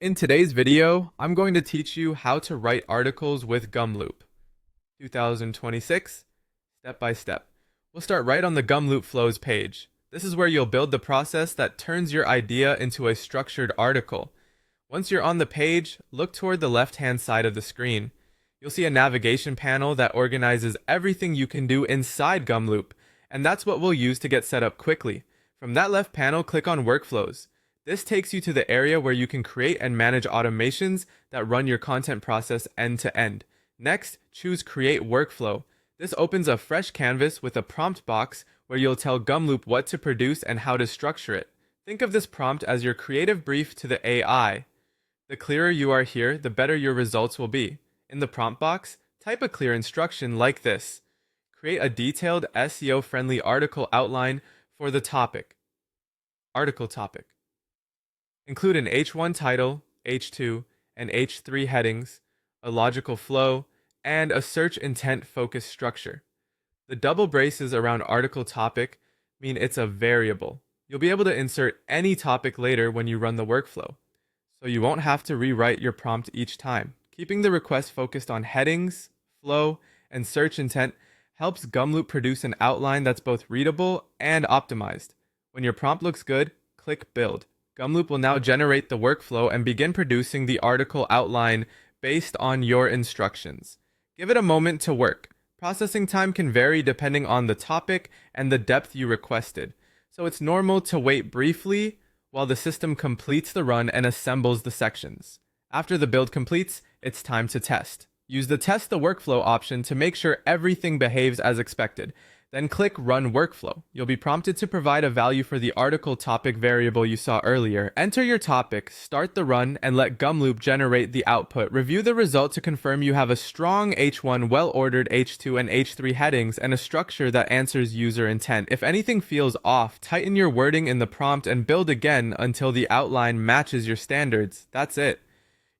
In today's video, I'm going to teach you how to write articles with Gumloop. 2026, step by step. We'll start right on the Gumloop Flows page. This is where you'll build the process that turns your idea into a structured article. Once you're on the page, look toward the left-hand side of the screen. You'll see a navigation panel that organizes everything you can do inside Gumloop, and that's what we'll use to get set up quickly. From that left panel, click on Workflows. This takes you to the area where you can create and manage automations that run your content process end to end. Next, choose Create Workflow. This opens a fresh canvas with a prompt box where you'll tell Gumloop what to produce and how to structure it. Think of this prompt as your creative brief to the AI. The clearer you are here, the better your results will be. In the prompt box, type a clear instruction like this. Create a detailed SEO-friendly article outline for the topic. Article topic. Include an H1 title, H2, and H3 headings, a logical flow, and a search intent focused structure. The double braces around article topic mean it's a variable. You'll be able to insert any topic later when you run the workflow, so you won't have to rewrite your prompt each time. Keeping the request focused on headings, flow, and search intent helps Gumloop produce an outline that's both readable and optimized. When your prompt looks good, click Build. Gumloop will now generate the workflow and begin producing the article outline based on your instructions. Give it a moment to work. Processing time can vary depending on the topic and the depth you requested, so it's normal to wait briefly while the system completes the run and assembles the sections. After the build completes, it's time to test. Use the Test the Workflow option to make sure everything behaves as expected. Then click Run Workflow. You'll be prompted to provide a value for the article topic variable you saw earlier. Enter your topic, start the run, and let Gumloop generate the output. Review the result to confirm you have a strong H1, well-ordered H2 and H3 headings, and a structure that answers user intent. If anything feels off, tighten your wording in the prompt and build again until the outline matches your standards. That's it.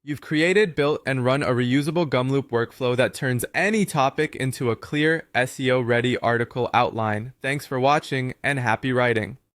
You've created, built, and run a reusable Gumloop workflow that turns any topic into a clear, SEO-ready article outline. Thanks for watching, and happy writing.